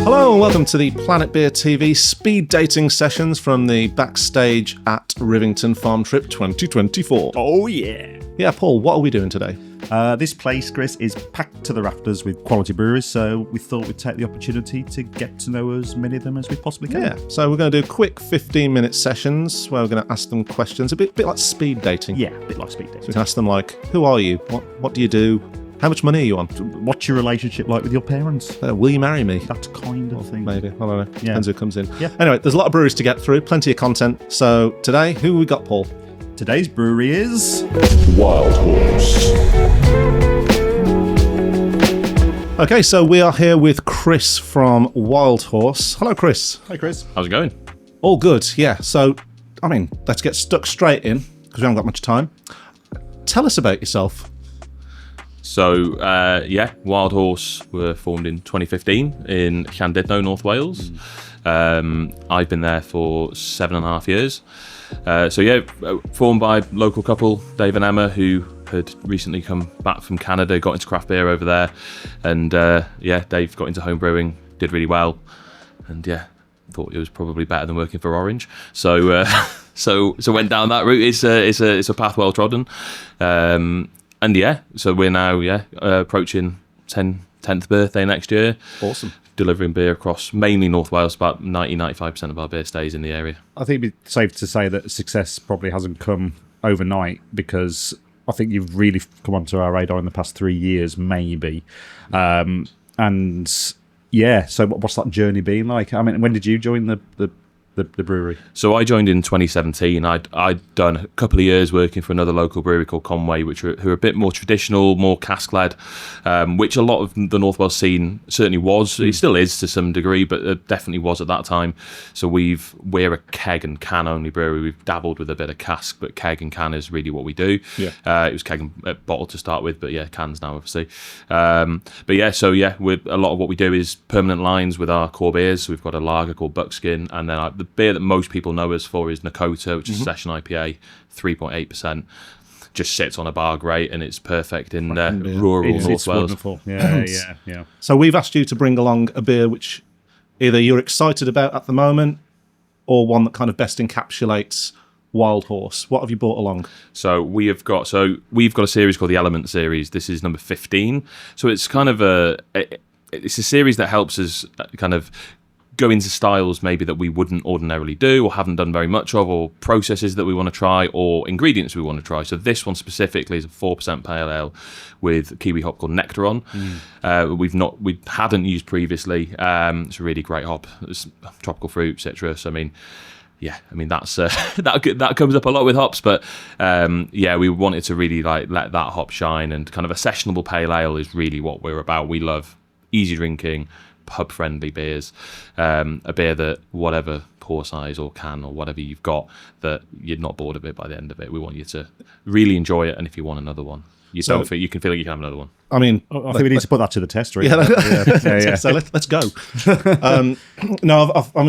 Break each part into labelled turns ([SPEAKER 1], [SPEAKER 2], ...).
[SPEAKER 1] Hello and welcome to the Planet Beer TV speed dating sessions from the backstage at Rivington Farm Trip 2024.
[SPEAKER 2] Oh yeah.
[SPEAKER 1] Yeah, Paul, what are we doing today?
[SPEAKER 2] This place, Chris, is packed to the rafters with quality breweries, so we thought we'd take the opportunity to get to know as many of them as we possibly can.
[SPEAKER 1] Yeah, so we're going to do quick 15-minute sessions where we're going to ask them questions, a bit like speed dating.
[SPEAKER 2] Yeah, a bit like speed dating.
[SPEAKER 1] So we can ask them like, who are you? What do you do? How much money are you on?
[SPEAKER 2] What's your relationship like with your parents?
[SPEAKER 1] Will you marry me?
[SPEAKER 2] That kind of thing.
[SPEAKER 1] Maybe. I don't know.
[SPEAKER 2] Yeah.
[SPEAKER 1] Depends who comes in.
[SPEAKER 2] Yeah.
[SPEAKER 1] Anyway, there's a lot of breweries to get through, plenty of content. So today, who we got, Paul?
[SPEAKER 2] Today's brewery is
[SPEAKER 3] Wild Horse.
[SPEAKER 1] Okay, so we are here with Chris from Wild Horse. Hello, Chris.
[SPEAKER 2] Hi, Chris.
[SPEAKER 4] How's it going?
[SPEAKER 1] All good, yeah. So, let's get stuck straight in because we haven't got much time. Tell us about yourself.
[SPEAKER 4] So, Wild Horse were formed in 2015 in Llandudno, North Wales. I've been there for 7.5 years. Formed by a local couple, Dave and Emma, who had recently come back from Canada, got into craft beer over there. And Dave got into home brewing, did really well. And thought it was probably better than working for Orange. So went down that route. It's a path well trodden. So we're now approaching 10th birthday next year.
[SPEAKER 1] Awesome.
[SPEAKER 4] Delivering beer across mainly North Wales. About 90-95% of our beer stays in the area.
[SPEAKER 2] I think it'd be safe to say that success probably hasn't come overnight, because I think you've really come onto our radar in the past 3 years, maybe. So what's that journey been like? I mean, when did you join the brewery?
[SPEAKER 4] So I joined in 2017. I'd done a couple of years working for another local brewery called Conway, who are a bit more traditional, more cask-led, which a lot of the North Wales scene certainly was. It still is to some degree, but it definitely was at that time. So we're a keg and can only brewery. We've dabbled with a bit of cask, but keg and can is really what we do. Yeah. It was keg and bottle to start with, but cans now obviously. With a lot of what we do is permanent lines with our core beers. So we've got a lager called Buckskin, and then the beer that most people know us for is Nakota, which is a session IPA, 3.8%. Just sits on a bar grate, and it's perfect in rural North Wales.
[SPEAKER 2] Wonderful. Yeah.
[SPEAKER 1] So we've asked you to bring along a beer which either you're excited about at the moment or one that kind of best encapsulates Wild Horse. What have you brought along?
[SPEAKER 4] So we've got a series called the Element series. This is number 15. So it's kind of it's a series that helps us kind of go into styles maybe that we wouldn't ordinarily do or haven't done very much of, or processes that we want to try, or ingredients we want to try. So this one specifically is a 4% pale ale with Kiwi hop called Nectaron. We hadn't used previously. It's a really great hop. It's tropical fruit, citrus. That's that comes up a lot with hops, but we wanted to really let that hop shine, and kind of a sessionable pale ale is really what we're about. We love easy drinking, pub-friendly beers, a beer that whatever pour size or can or whatever you've got, that you're not bored of it by the end of it. We want you to really enjoy it, and if you want another one, you can feel like you can have another one.
[SPEAKER 2] I think we need to put that to the test, really.
[SPEAKER 1] Yeah. So let's go.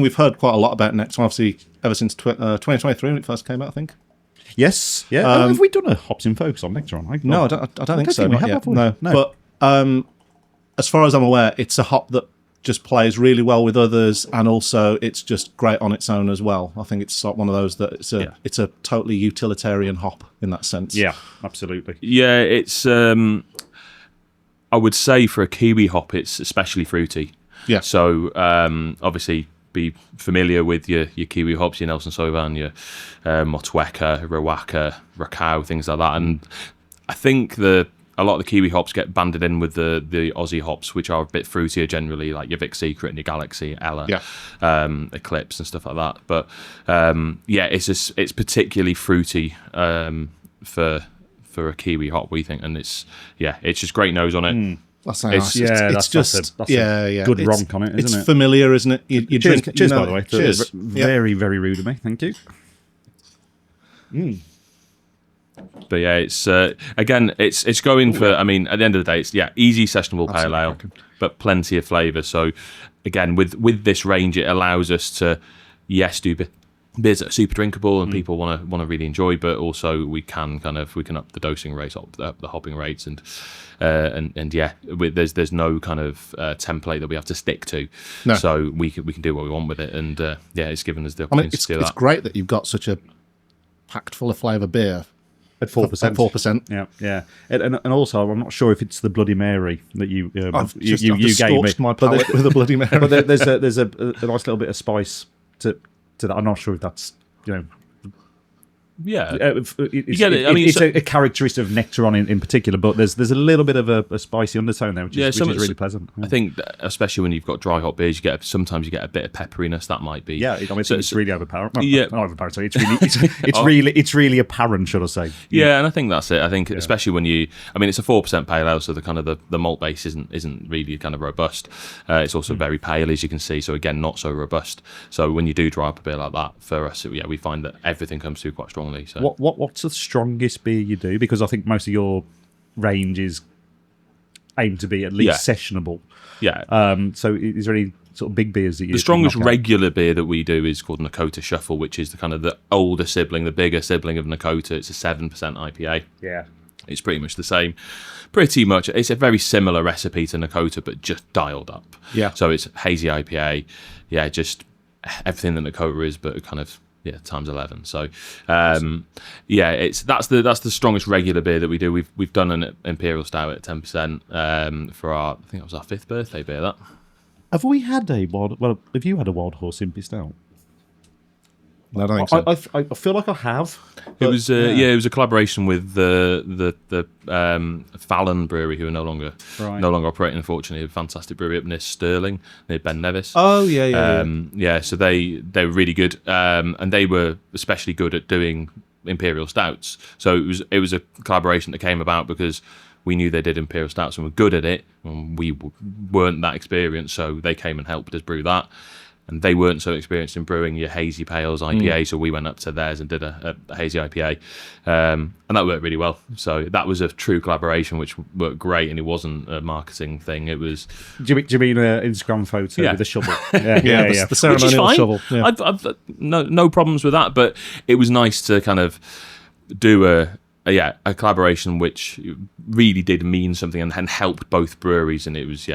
[SPEAKER 1] We've heard quite a lot about Nectaron, obviously, ever since 2023 when it first came out, I think.
[SPEAKER 2] Yes, yeah. Have we done a hops in focus on Nectaron?
[SPEAKER 1] No, I don't think so.
[SPEAKER 2] We have we?
[SPEAKER 1] No. But as far as I'm aware, it's a hop that just plays really well with others, and also it's just great on its own as well. I think it's one of those that it's a totally utilitarian hop in that sense.
[SPEAKER 2] Yeah, absolutely.
[SPEAKER 4] Yeah, it's I would say for a Kiwi hop, it's especially fruity.
[SPEAKER 1] Yeah.
[SPEAKER 4] So obviously be familiar with your Kiwi hops, your Nelson Sauvin, your Motueka, Rawaka, Rakau, things like that. And I think a lot of the Kiwi hops get banded in with the Aussie hops, which are a bit fruitier generally, like your Vic Secret and your Galaxy, Ella, Eclipse and stuff like that. But it's particularly fruity for a Kiwi hop, we think, and it's just great nose on it.
[SPEAKER 1] That's nice. That's a
[SPEAKER 2] good ronk on it, isn't it?
[SPEAKER 1] It's familiar, isn't it? You
[SPEAKER 2] cheers,
[SPEAKER 1] drink.
[SPEAKER 2] Cheers, by the way.
[SPEAKER 1] Cheers.
[SPEAKER 2] Very, very rude of me. Thank you.
[SPEAKER 4] But it's it's going for. I mean, at the end of the day, it's easy sessionable pale ale, but plenty of flavour. So again, with this range, it allows us to do beers that are super drinkable and people want to really enjoy, but also we can up the dosing rates, up the hopping rates, and there's no kind of template that we have to stick to.
[SPEAKER 1] No.
[SPEAKER 4] So we can do what we want with it, and it's given us the opportunity to do that.
[SPEAKER 1] It's great that you've got such a packed full of flavour beer
[SPEAKER 2] at 4%.
[SPEAKER 1] At 4%.
[SPEAKER 2] Yeah. And also, I'm not sure if it's the Bloody Mary that you
[SPEAKER 1] I've just
[SPEAKER 2] gave me.
[SPEAKER 1] scorched my palate with a Bloody Mary.
[SPEAKER 2] But there's a nice little bit of spice to that. I'm not sure if that's
[SPEAKER 4] Yeah,
[SPEAKER 2] it's a characteristic of Nectaron in particular, but there's a little bit of a spicy undertone there, which is really pleasant.
[SPEAKER 4] I think that especially when you've got dry hop beers, sometimes you get a bit of pepperiness that might be.
[SPEAKER 2] Yeah, it's really overpowering.
[SPEAKER 4] Yeah,
[SPEAKER 2] not overpowering. Sorry, it's really apparent, should I say?
[SPEAKER 4] Yeah, and I think that's it. I think especially when it's a 4% pale ale, so the kind of the malt base isn't really kind of robust. It's also very pale, as you can see, so again not so robust. So when you do dry up a beer like that, for us, we find that everything comes through quite strongly. So.
[SPEAKER 2] What's the strongest beer you do? Because I think most of your range is aimed to be at least sessionable.
[SPEAKER 4] Yeah.
[SPEAKER 2] So is there any sort of big beers that you?
[SPEAKER 4] The strongest regular beer that we do is called Nakota Shuffle, which is the kind of the older sibling, the bigger sibling of Nakota. It's a 7% IPA.
[SPEAKER 2] Yeah.
[SPEAKER 4] It's pretty much the same. Pretty much. It's a very similar recipe to Nakota, but just dialed up.
[SPEAKER 1] Yeah.
[SPEAKER 4] So it's hazy IPA. Yeah, just everything that Nakota is, but kind of times 11. So that's the strongest regular beer that we do. We've done an Imperial Stout at 10% for I think it was our 5th birthday beer. That
[SPEAKER 2] have we had have you had a Wild Horse Impy Stout?
[SPEAKER 1] No, I don't think so.
[SPEAKER 2] I feel like I have.
[SPEAKER 4] It was it was a collaboration with the Fallon Brewery, who are no longer operating, unfortunately. A fantastic brewery up near Stirling, near Ben Nevis.
[SPEAKER 1] Oh yeah.
[SPEAKER 4] So they were really good, and they were especially good at doing Imperial Stouts. So it was a collaboration that came about because we knew they did Imperial Stouts and were good at it, and we weren't that experienced, so they came and helped us brew that. And they weren't so experienced in brewing your hazy pales IPA, so we went up to theirs and did a hazy IPA, and that worked really well. So that was a true collaboration, which worked great, and it wasn't a marketing thing. It was.
[SPEAKER 2] Do you mean an Instagram photo with a shovel?
[SPEAKER 1] Yeah. The ceremonial shovel. Yeah.
[SPEAKER 4] I've no problems with that, but it was nice to kind of do a collaboration which really did mean something and helped both breweries, and it was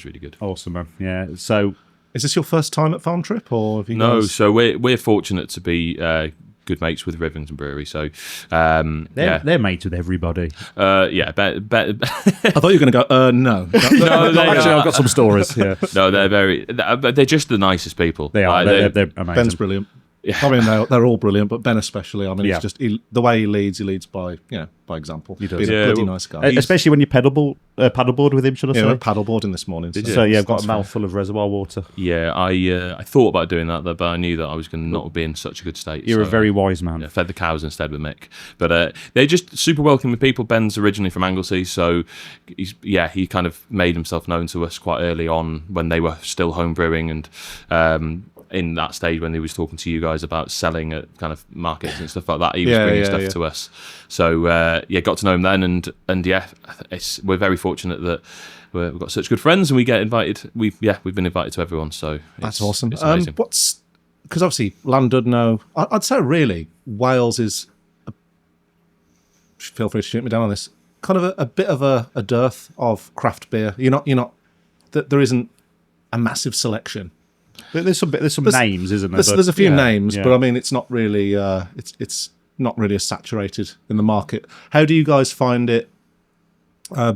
[SPEAKER 4] really good.
[SPEAKER 2] Awesome, man. Yeah. So.
[SPEAKER 1] Is this your first time at Farm Trip, or have you
[SPEAKER 4] No,
[SPEAKER 1] guys...
[SPEAKER 4] so we're fortunate to be good mates with Rivington Brewery. So
[SPEAKER 2] they're mates with everybody.
[SPEAKER 4] I
[SPEAKER 1] thought you were going to go. No.
[SPEAKER 2] Actually, I've got some stories. Yeah.
[SPEAKER 4] No, they're just the nicest people.
[SPEAKER 2] They are.
[SPEAKER 4] Like,
[SPEAKER 2] they're amazing.
[SPEAKER 1] Ben's brilliant. Yeah. I mean, they're all brilliant, but Ben especially. I mean, it's just the way he leads by example.
[SPEAKER 2] He does.
[SPEAKER 1] He's a bloody nice guy.
[SPEAKER 2] Especially when you paddleboard with him, should I say?
[SPEAKER 1] Yeah, we went paddleboarding this morning.
[SPEAKER 2] So I've got a mouthful of reservoir water.
[SPEAKER 4] Yeah, I thought about doing that, but I knew that I was going to not be in such a good state.
[SPEAKER 2] You're a very wise man.
[SPEAKER 4] Yeah, fed the cows instead with Mick. But they're just super welcoming people. Ben's originally from Anglesey, so he kind of made himself known to us quite early on when they were still home brewing, and in that stage when he was talking to you guys about selling at kind of markets and stuff like that, he was bringing stuff to us. So got to know him then, and we're very fortunate that we've got such good friends, and we get invited. We've been invited to everyone, so
[SPEAKER 1] that's awesome.
[SPEAKER 4] It's amazing.
[SPEAKER 1] Because obviously Llandudno, I'd say really Wales is. Feel free to shoot me down on this. Kind of a bit of a dearth of craft beer. You're not. There isn't a massive selection.
[SPEAKER 2] There's some names, isn't there?
[SPEAKER 1] There's a few names, but I mean, it's not really it's not really as saturated in the market. How do you guys find it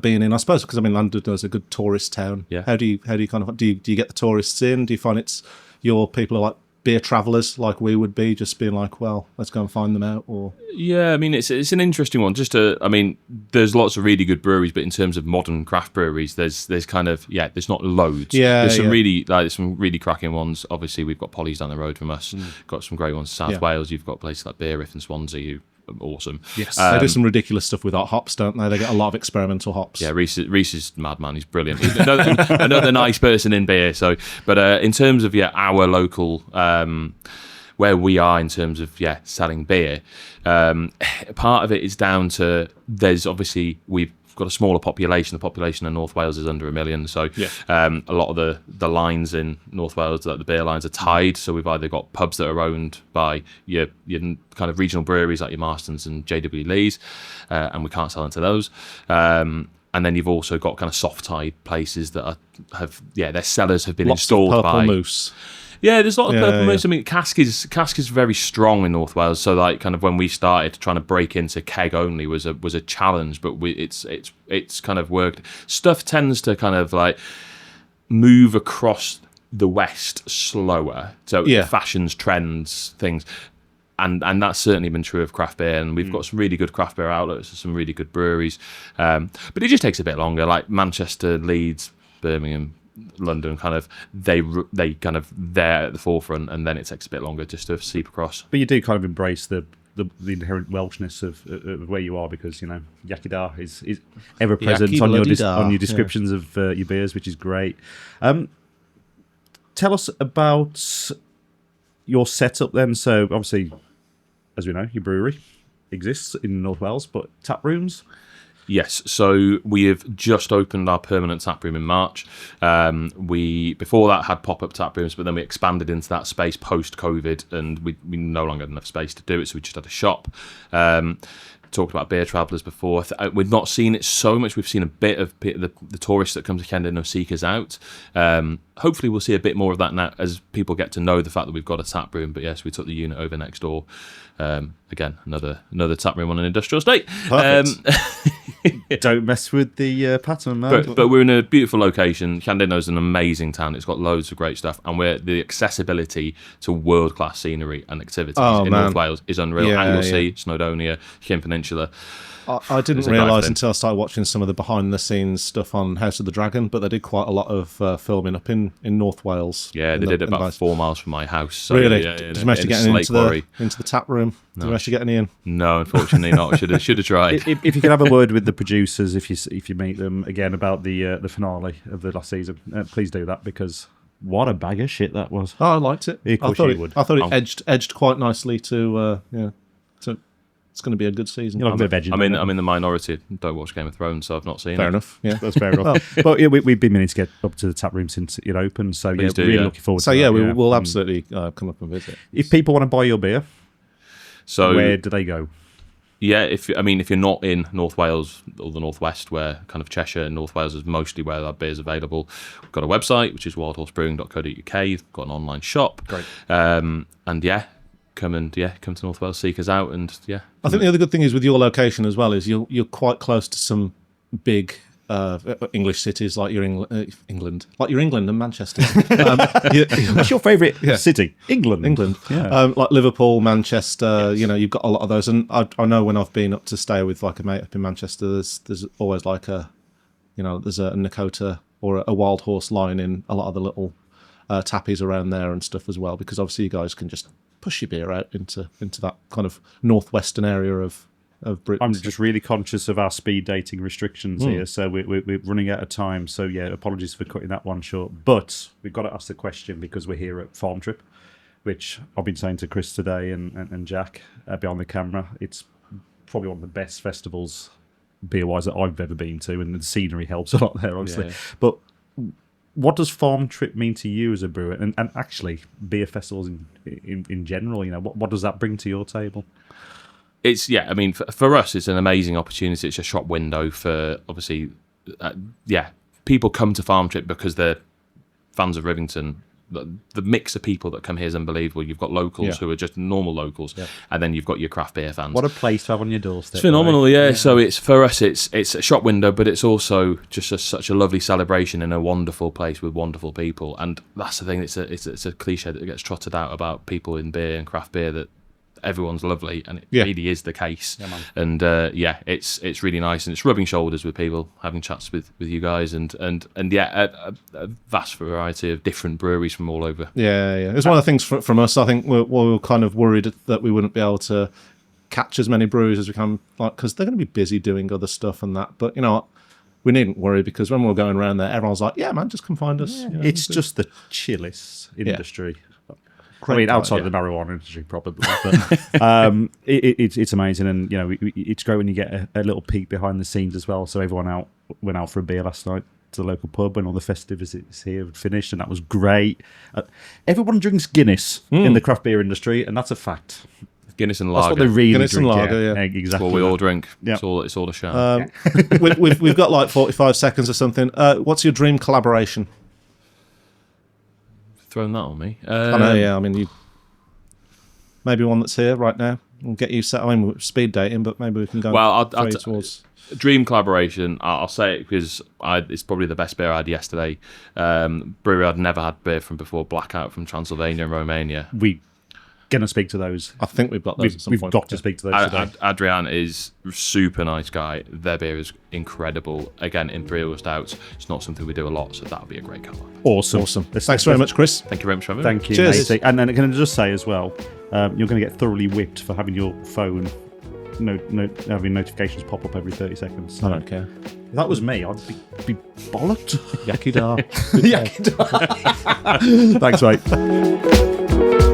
[SPEAKER 1] being in? I suppose because London is a good tourist town.
[SPEAKER 4] Yeah.
[SPEAKER 1] How do you kind of do you get the tourists in? Do you find it's your people are like beer travellers like we would be, just being like, well, let's go and find them out? Or
[SPEAKER 4] yeah, I mean, it's an interesting one. There's lots of really good breweries, but in terms of modern craft breweries, there's kind of there's not loads.
[SPEAKER 1] Yeah,
[SPEAKER 4] there's some really cracking ones. Obviously, we've got Polly's down the road from us. Got some great ones. South Wales, you've got places like Beer Riff and Swansea who are awesome.
[SPEAKER 1] Yes, they do some ridiculous stuff with hops, don't they? They get a lot of experimental hops.
[SPEAKER 4] Yeah, Reese is madman. He's brilliant. He's another nice person in beer. So, but in terms of our local. Where we are in terms of selling beer, part of it is down to we've got a smaller population. The population in North Wales is under 1 million, so a lot of the lines in North Wales, like the beer lines, are tied. So we've either got pubs that are owned by your kind of regional breweries like your Marstons and JW Lees, and we can't sell into those. And then you've also got kind of soft tied places that their cellars have been
[SPEAKER 1] Lots
[SPEAKER 4] installed
[SPEAKER 1] of purple
[SPEAKER 4] by
[SPEAKER 1] moose.
[SPEAKER 4] Yeah, there's a lot of purple moose. I mean, cask is very strong in North Wales. So like, kind of when we started trying to break into keg only was a challenge, but it's kind of worked. Stuff tends to kind of like move across the West slower. So fashions, trends, things. And that's certainly been true of craft beer, and we've got some really good craft beer outlets, some really good breweries, but it just takes a bit longer. Like Manchester, Leeds, Birmingham, London, kind of they kind of they're at the forefront, and then it takes a bit longer just to seep across.
[SPEAKER 2] But you do kind of embrace the inherent Welshness of where you are, because Yakidar is ever present on your descriptions of your beers, which is great. Tell us about your setup then. So obviously, as we know, your brewery exists in North Wales, but tap rooms?
[SPEAKER 4] Yes, so we have just opened our permanent tap room in March. We before that had pop-up tap rooms, but then we expanded into that space post-COVID, and we no longer had enough space to do it, so we just had a shop. Talked about beer travellers before. We've not seen it so much. We've seen a bit of the tourists that come to Llandudno seek us out. Hopefully we'll see a bit more of that now as people get to know the fact that we've got a tap room. But yes, we took the unit over next door. Again, another tap room on an industrial estate.
[SPEAKER 2] Don't mess with the pattern, man.
[SPEAKER 4] But we're in a beautiful location. Llandudno is an amazing town. It's got loads of great stuff, and the accessibility to world-class scenery and activities North Wales is unreal. Anglesey, Snowdonia, Llyn Peninsula.
[SPEAKER 1] I didn't realise until I started watching some of the behind-the-scenes stuff on House of the Dragon, but they did quite a lot of filming up in North Wales.
[SPEAKER 4] Yeah, they did it about 4 miles from my house. So
[SPEAKER 1] really? Did you manage to get into the tap room?
[SPEAKER 4] No.
[SPEAKER 1] Did you manage to get any in?
[SPEAKER 4] No, unfortunately not. Should have tried.
[SPEAKER 2] If you could have a word with the producers, if you meet them again about the finale of the last season, please do that, because what a bag of shit that was.
[SPEAKER 1] Oh, I liked it.
[SPEAKER 2] Of course you would.
[SPEAKER 1] I thought it edged quite nicely to it's going to be a good season.
[SPEAKER 2] I'm
[SPEAKER 4] in the minority. Don't watch Game of Thrones, so I've not seen it.
[SPEAKER 1] Fair enough. Yeah,
[SPEAKER 2] that's fair enough. But we've been meaning to get up to the tap room since it opened, so looking forward to that.
[SPEAKER 1] So we'll absolutely come up and visit.
[SPEAKER 2] If people want to buy your beer,
[SPEAKER 4] so
[SPEAKER 2] where do they go?
[SPEAKER 4] Yeah, if you're not in North Wales or the Northwest, where kind of Cheshire and North Wales is mostly where our beer's available, we've got a website, which is wildhorsebrewing.co.uk. We've got an online shop.
[SPEAKER 2] Great.
[SPEAKER 4] Come to North Wales, seek us out, and
[SPEAKER 1] I think the other good thing is with your location as well is you're quite close to some big English cities like your England and Manchester.
[SPEAKER 2] What's your favourite city? England.
[SPEAKER 1] Yeah. Like Liverpool, Manchester. Yes. You've got a lot of those, and I know when I've been up to stay with like a mate up in Manchester, there's always like there's a Nakota or a Wild Horse line in a lot of the little tappies around there and stuff as well, because obviously you guys can just push your beer out into that kind of northwestern area of Britain.
[SPEAKER 2] I'm just really conscious of our speed dating restrictions here, so we're running out of time. So apologies for cutting that one short. But we've got to ask the question, because we're here at Farm Trip, which I've been saying to Chris today and Jack behind the camera. It's probably one of the best festivals beer-wise that I've ever been to, and the scenery helps a lot there, obviously. Yeah. But what does Farm Trip mean to you as a brewer, and actually beer festivals in general? What does that bring to your table?
[SPEAKER 4] It's for us, it's an amazing opportunity. It's a shop window for obviously, people come to Farm Trip because they're fans of Rivington. The mix of people that come here is unbelievable. You've got locals who are just normal locals, and then you've got your craft beer fans.
[SPEAKER 2] What a place to have on your doorstep.
[SPEAKER 4] It's phenomenal, yeah. So it's for us, it's a shop window, but it's also just such a lovely celebration in a wonderful place with wonderful people. And that's the thing. It's a cliche that gets trotted out about people in beer and craft beer, that everyone's lovely, and it really is the case. And it's really nice, and it's rubbing shoulders with people, having chats with you guys, and a vast variety of different breweries from all over.
[SPEAKER 1] It's one of the things from us. I think we're kind of worried that we wouldn't be able to catch as many breweries as we can, because they're going to be busy doing other stuff and that. But we needn't worry, because when we're going around there, everyone's like, yeah man, just come find us.
[SPEAKER 2] It's just the chillest industry. I mean, outside the marijuana industry, probably. But it's amazing, and it's great when you get a little peek behind the scenes as well. So everyone went out for a beer last night to the local pub when all the festivities here had finished, and that was great. Everyone drinks Guinness in the craft beer industry, and that's a fact.
[SPEAKER 4] Guinness and lager.
[SPEAKER 2] That's what they really
[SPEAKER 1] Guinness
[SPEAKER 2] drink.
[SPEAKER 1] and lager, yeah.
[SPEAKER 2] Exactly.
[SPEAKER 4] That's what we all drink.
[SPEAKER 2] Yep.
[SPEAKER 4] It's all a show.
[SPEAKER 1] We've got like 45 seconds or something. What's your dream collaboration?
[SPEAKER 4] Throwing that on me.
[SPEAKER 1] I know, yeah. I mean, you maybe one that's here right now. We'll get you set. I mean, we're speed dating, but maybe we can go.
[SPEAKER 4] Well,
[SPEAKER 1] towards
[SPEAKER 4] dream collaboration. I'll say it because it's probably the best beer I had yesterday. Brewery I'd never had beer from before. Blackout from Transylvania and Romania.
[SPEAKER 2] We going to speak to those.
[SPEAKER 1] I think we've got those. At some
[SPEAKER 2] We've
[SPEAKER 1] point.
[SPEAKER 2] got to speak to those today.
[SPEAKER 4] Adrian is a super nice guy. Their beer is incredible. Again, Imperial Stouts. It's not something we do a lot, so that would be a great colour.
[SPEAKER 2] Awesome.
[SPEAKER 1] Thanks very much, Chris.
[SPEAKER 4] Thank you very much for having me.
[SPEAKER 2] Thank you.
[SPEAKER 1] Cheers.
[SPEAKER 2] Matey. And then can I just say as well, you're going to get thoroughly whipped for having your phone having notifications pop up every 30 seconds. So
[SPEAKER 1] I don't care.
[SPEAKER 2] if that was me, I'd be bollocked.
[SPEAKER 1] Yakidar.
[SPEAKER 2] Thanks, mate.